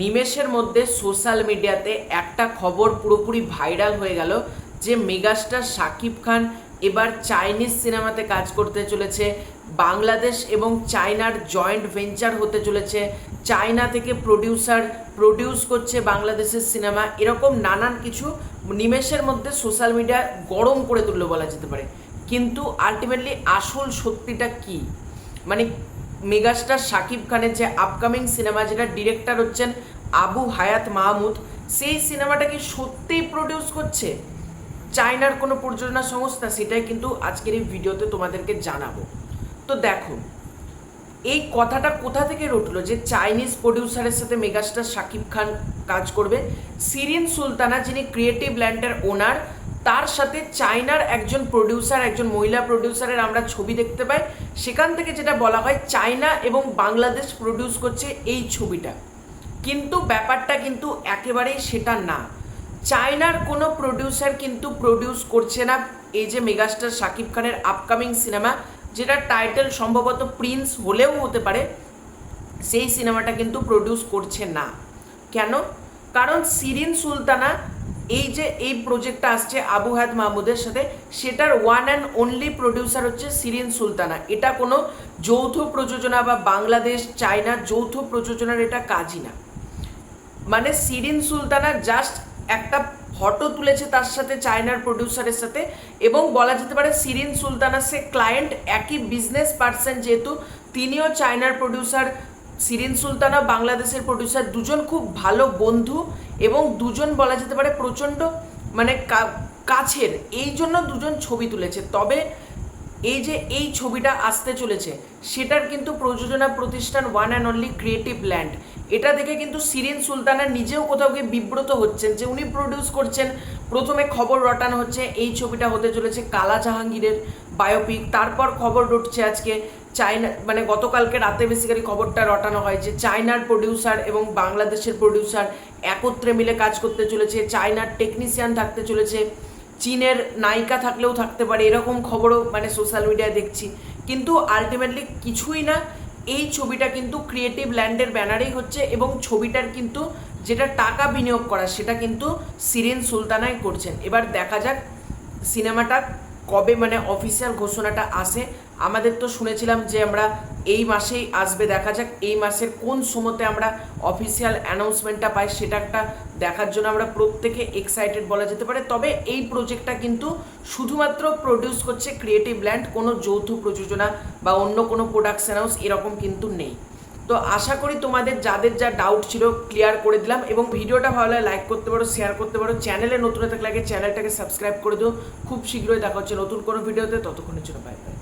নিমেষের মধ্যে সোশ্যাল মিডিয়াতে একটা খবর পুরোপুরি ভাইরাল হয়ে গেল যে মেগাস্টার শাকিব খান এবার চাইনিজ সিনেমাতে কাজ করতে চলেছে। বাংলাদেশ এবং চায়নার জয়েন্ট ভেঞ্চার হতে চলেছে। চায়না থেকে প্রডিউস করছে বাংলাদেশের সিনেমা। এরকম নানান কিছু নিমেষের মধ্যে সোশ্যাল মিডিয়া গরম করে তুললো বলা যেতে পারে। কিন্তু আলটিমেটলি আসল সত্যিটা কি, মানে মেগাস্টার শাকিব খানের যে আপকামিং সিনেমা, যেটা ডিরেক্টর হচ্ছেন আবু হায়াত মাহমুদ, সেই সিনেমাটা কি সত্যিই প্রডিউস করছে চায়নার কোনো প্রযোজনা সংস্থা? সেটাই কিন্তু আজকের এই ভিডিওতে তোমাদেরকে জানাবো। তো দেখো, এই কথাটা কোথা থেকে রটলো যে চাইনিজ প্রডিউসারের সাথে মেগাস্টার শাকিব খান কাজ করবে? শিরিন সুলতানা, যিনি ক্রিয়েটিভ ল্যান্ডের ওনার, তার সাথে চায়নার একজন প্রডিউসার, একজন মহিলা প্রডিউসারের আমরা ছবি দেখতে পাই। সেখান থেকে যেটা বলা হয় চায়না এবং বাংলাদেশ প্রডিউস করছে এই ছবিটা। কিন্তু ব্যাপারটা কিন্তু একেবারেই সেটা না। চায়নার কোনো প্রডিউসার কিন্তু প্রডিউস করছে না এই যে মেগাস্টার শাকিব খানের আপকামিং সিনেমা, যেটা টাইটেল সম্ভবত প্রিন্স হলেও হতে পারে, সেই সিনেমাটা কিন্তু প্রডিউস করছে না। কেন? কারণ শিরিন সুলতানা, এই প্রজেক্টটা আসছে আবু হায়াত মাহমুদের সাথে, সেটার ওয়ান অ্যান্ড অনলি প্রডিউসার হচ্ছে শিরিন সুলতানা। এটা কোনো যৌথ প্রযোজনা বা বাংলাদেশ চায়না যৌথ প্রযোজনার এটা কাজই না। মানে শিরিন সুলতানা জাস্ট একটা ফটো তুলেছে তার সাথে চায়নার প্রডিউসারের সাথে, এবং বলা যেতে পারে শিরিন সুলতানা সে ক্লায়েন্ট, একই বিজনেস পার্সন, যেহেতু তিনিও চায়নার প্রডিউসার, শিরিন সুলতানা বাংলাদেশের প্রডিউসার, দুজন খুব ভালো বন্ধু এবং দুজন বলা যেতে পারে প্রচণ্ড মানে কাছের, এই জন্য দুজন ছবি তুলেছে। তবে এই যে এই ছবিটা আসতে চলেছে সেটার কিন্তু প্রযোজনা প্রতিষ্ঠান one and only creative land. এটা দেখে কিন্তু শিরিন সুলতানা নিজেও কোথাও গিয়ে বিব্রত হচ্ছেন যে উনি প্রডিউস করছেন। প্রথমে খবর রটানো হচ্ছে এই ছবিটা হতে চলেছে কালা জাহাঙ্গীরের বায়োপিক, তারপর খবর রটছে আজকে চায়না, মানে গতকালকে রাতে বেসিক্যালি খবরটা রটানো হয় যে চায়নার প্রডিউসার এবং বাংলাদেশের প্রডিউসার একত্রে মিলে কাজ করতে চলেছে, চায়নার টেকনিশিয়ান থাকতে চলেছে, চীনের নায়িকা থাকলেও থাকতে পারে, এরকম খবরও মানে সোশ্যাল মিডিয়ায় দেখছি। কিন্তু আলটিমেটলি কিছুই না, এই ছবিটা কিন্তু ক্রিয়েটিভ ল্যান্ডের ব্যানারেই হচ্ছে এবং ছবিটার কিন্তু যেটা টাকা বিনিয়োগ করা সেটা কিন্তু শিরিন সুলতানাই করছেন। এবার দেখা যাক সিনেমাটা কবে মানে অফিসিয়াল ঘোষণাটা আসে। আমাদের তো শুনেছিলাম যে আমরা এই মাসেই আসবে, দেখা যাক এই মাসের কোন সময়তে আমরা অফিসিয়াল অ্যানাউন্সমেন্টটা পাই, সেটা একটা দেখার জন্য আমরা প্রত্যেকে এক্সাইটেড বলা যেতে পারে। তবে এই প্রজেক্টটা কিন্তু শুধুমাত্র প্রডিউস করছে ক্রিয়েটিভ ল্যান্ড, কোনো যৌথ প্রযোজনা বা অন্য কোনো প্রোডাকশন হাউস এরকম কিন্তু নেই। তো আশা করি তোমাদের যাদের যা ডাউট ছিল ক্লিয়ার করে দিলাম, এবং ভিডিওটা ভালো লাগে লাইক করতে পারো, শেয়ার করতে পারো, চ্যানেলে নতুন থাকলে চ্যানেলটাকে সাবস্ক্রাইব করে দিও। খুব শীঘ্রই দেখা হচ্ছে নতুন কোনো ভিডিওতে, ততক্ষণের জন্য বাই বাই।